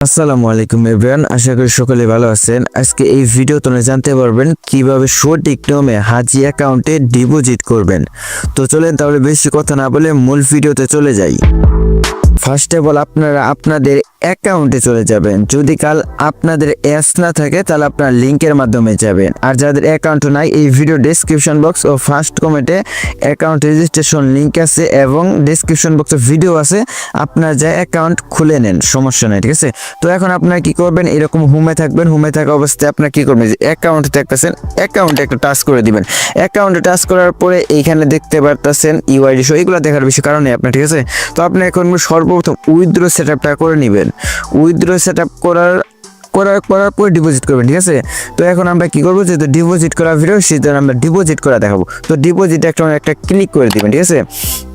আসসালামু আলাইকুম এভরিওয়ান, আশা করি সকলে ভালো আছেন। আজকে এই ভিডিও তোমরা জানতে পারবেন কিভাবে সঠিক নিয়মে হাজি অ্যাকাউন্টে ডিপোজিট করবেন। তো চলেন তাহলে বেশি কথা না বলে মূল ভিডিওতে চলে যাই। ফার্স্ট অফ অল আপনারা আপনাদের অ্যাকাউন্টে চলে যাবেন। যদি কাল আপনাদের অ্যাস না থাকে তাহলে আপনারা লিঙ্কের মাধ্যমে যাবেন, আর যাদের অ্যাকাউন্ট নাই এই ভিডিও ডেসক্রিপশন বক্স ও ফার্স্ট কমেন্টে অ্যাকাউন্ট রেজিস্ট্রেশন লিঙ্ক আছে এবং ডেসক্রিপশন বক্সে ভিডিও আছে, আপনারা যা অ্যাকাউন্ট খুলে নেন, সমস্যা নেই, ঠিক আছে। তো এখন আপনারা কি করবেন, এরকম হোমে থাকবেন, হোমে থাকা অবস্থায় আপনারা কি করবেন, যে অ্যাকাউন্ট দেখতেছেন অ্যাকাউন্টে একটা টাচ করে দিবেন। অ্যাকাউন্টে টাচ করার পরে এইখানে দেখতে পারতেছেন ইউআইডি শো, এগুলো দেখার বেশি কারণ নেই আপনার, ঠিক আছে। তো আপনি এখন সর্বপ্রথম উইথড্র সেটআপটা করে নেবেন। উইথড্র সেটআপ করার পর ডিপোজিট করবেন, ঠিক আছে। তো এখন আমরা কি করবো, যেহেতু ডিপোজিট করা ভিডিও সেটা আমরা ডিপোজিট করা দেখাবো। তো ডিপোজিট একটা ক্লিক করে দিবেন, ঠিক আছে।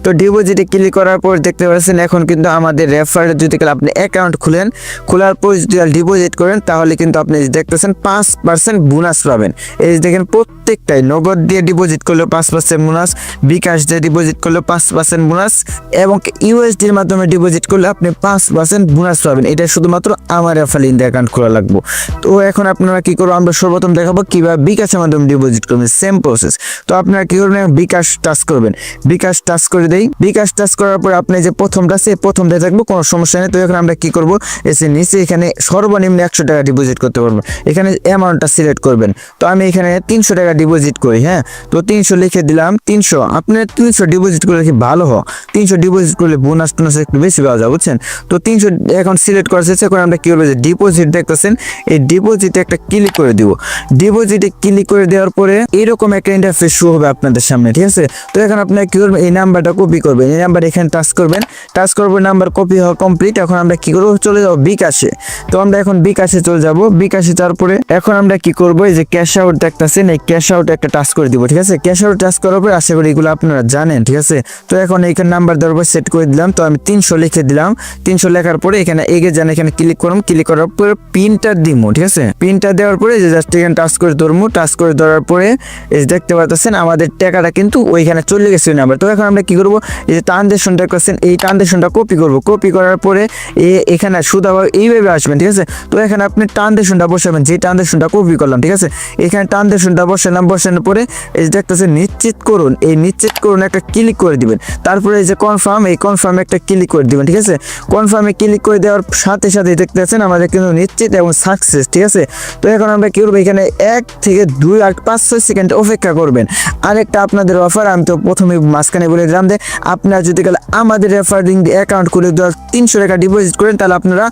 তো ডিপোজিটে ক্লিক করার পর দেখতে পাচ্ছেন এখন কিন্তু আমাদের রেফারেল, যদি আপনি অ্যাকাউন্ট খোলার পর যদি ডিপোজিট করেন তাহলে কিন্তু আপনি দেখতেছেন 5% বোনাস পাবেন। এই দেখেন প্রত্যেকটাই নগদ দিয়ে ডিপোজিট করলেও 5% বোনাস, বিকাশ দিয়ে ডিপোজিট করলেও 5% বোনাস এবং ইউএসডির মাধ্যমে ডিপোজিট করলে আপনি 5% বোনাস পাবেন। এটা শুধুমাত্র আমার রেফারেল ইন্ডিয়া অ্যাকাউন্ট খোলা লাগবে। তো এখন আপনারা কি করবো, আমরা সর্বপ্রথম দেখাবো কিভাবে বিকাশের মাধ্যমে ডিপোজিট করবেন, সেম প্রসেস। তো আপনারা কি করবেন, বিকাশ টাচ করবেন, বিকাশ টাচ করে দেই। বিকাশ টাচ করার পর আপনি যে প্রথমটা থাকবো, কোনো সমস্যা নেই। তো এখন আমরা কি করবো, এসে নিচে এখানে সর্বনিম্ন 100 টাকা ডিপোজিট করতে পারবো, এখানে অ্যামাউন্টটা সিলেক্ট করবেন। তো আমি এখানে 300 টাকা ডিপোজিট করি, হ্যাঁ। তো 300 লিখে দিলাম। 300 আপনার 300 ডিপোজিট করলে কি ভালো হয়, 300 ডিপোজিট করলে বোনাস টোনাস একটু বেশি পাওয়া যায়, বুঝছেন। তো 300 এখন সিলেক্ট করা শেষে এখন আমরা কি করবো, যে ডিপোজিট দেখতেছেন এই ডিপোজিটে একটা ক্লিক করে দিব। ডিপোজিটে ক্লিক করে দেওয়ার পরে এরকম একটা ইন্টারফেস শো হবে আপনাদের সামনে, ঠিক আছে। তো এখন আপনারা কি করবেন, এই নাম্বারটা কপি করবেন, এই নাম্বার এখানে টাচ করবেন, টাচ করবো, নাম্বার কপি হওয়া কমপ্লিট। এখন আমরা কি করবো, চলে যাবো বিকাশে। তো আমরা এখন বিকাশে চলে যাব। বিকাশে তারপরে এখন আমরা কি করবো, এই যে ক্যাশ আউট দেখতেছেন এই ক্যাশ আউট একটা টাচ করে দিব, ঠিক আছে। ক্যাশ আউট টাচ করার পরে আশা করি এগুলো আপনারা জানেন, ঠিক আছে। তো এখন এইখানে নাম্বার দেওয়ার পর সেট করে দিলাম। তো আমি 300 লিখে দিলাম। 300 লেখার পরে এখানে এগিয়ে যান, এখানে ক্লিক করুন, ক্লিক করার পরে পিনটা দিমু, ঠিক আছে। পিনটা দেওয়ার পরে যে জাস্ট এখানে টাচ করে ধরবো, টাচ করে ধরার পরে এই দেখতে পাচ্ছেন আমাদের টাকাটা কিন্তু ওইখানে চলে গেছে নাম্বার। তো এখন আমরা কি করবো, এই যে ট্রানজেকশনটা করছেন এই ট্রানজেকশনটা কপি করব। কপি করার পরে এখানে সুদাভাবে এইভাবে আসবেন, ঠিক আছে। তো এখানে আপনি ট্রানজেকশনটা বসাবেন, যে ট্রানজেকশনটা কপি করলাম, ঠিক আছে। এখানে ট্রানজেকশনটা বসানোর পরে এই যে দেখতেছেন নিশ্চিত করুন, এই নিশ্চিত করুন একটা ক্লিক করে দিবেন। তারপরে এই যে কনফার্ম, এই কনফার্মে একটা ক্লিক করে দিবেন, ঠিক আছে। কনফার্মে ক্লিক করে দেওয়ার সাথে সাথে দেখতে পাচ্ছেন আমাদের কিন্তু নিশ্চিত এবং সাকসেস, ঠিক আছে। তো এখন আমরা কি করবো, এখানে 1 থেকে 2 আর 5-6 সেকেন্ড অপেক্ষা করবেন। আরেকটা আপনাদের অফার, আমি তো প্রথমে মাঝখানে বলে দিলাম যে আপনারা যদি আমাদের রেফারিং অ্যাকাউন্ট খুলে 300 টাকা ডিপোজিট করেন তাহলে আপনারা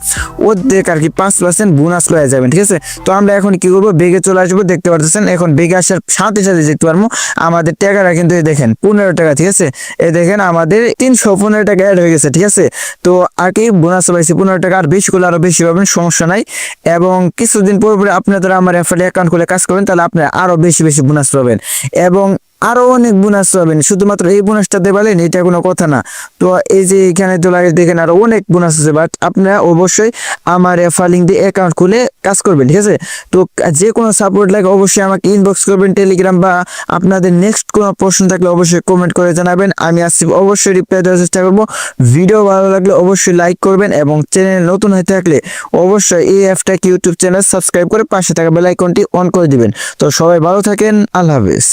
ওদের আর কি 5% বোনাস পেয়ে যাবেন, ঠিক আছে। তো আমরা এখন কি করবো, বেগে চলে আসবো। দেখতে পাচ্ছেন এখন বেগে আসার সাথে সাথে দেখতে পারবো আমাদের টাকাটা কিন্তু দেখেন 15 টাকা, ঠিক আছে। এই দেখেন আমাদের 315 টাকা অ্যাড হয়ে গেছে, ঠিক আছে। তো আর কি বোনাস পাইছি 15 টাকা, আর বেশি করলে আরো বেশি পাবেন, সমস্যা নাই। এবং কিছুদিন পর আপনারা আমার রেফারেল অ্যাকাউন্ট খুলে কাজ করবেন তাহলে আপনারা আরো বেশি বেশি বোনাস পাবেন এবং আরো অনেক বোনাস পাবেন। শুধুমাত্র এই বোনাসটা দেবেন এটা কোনো কথা না। তো এই যে এখানে তো লাগে দেখেন আরো অনেক বোনাস আছে, বাট আপনারা অবশ্যই আমার রেফারেল দিয়ে অ্যাকাউন্ট খুলে কাজ করবেন, ঠিক আছে। তো যে কোনো সাপোর্ট লাগে অবশ্যই আমাকে ইনবক্স করবেন টেলিগ্রাম, বা আপনাদের নেক্সট কোনো প্রশ্ন থাকলে অবশ্যই কমেন্ট করে জানাবেন, আমি আসিফ অবশ্যই রিপ্লাই দেওয়ার চেষ্টা করবো। ভিডিও ভালো লাগলে অবশ্যই লাইক করবেন এবং চ্যানেল নতুন হয়ে থাকলে অবশ্যই এই অ্যাপটাকে ইউটিউব চ্যানেল সাবস্ক্রাইব করে পাশে থাকা বেল আইকনটি অন করে দিবেন। তো সবাই ভালো থাকেন, আল্লাহ হাফেজ।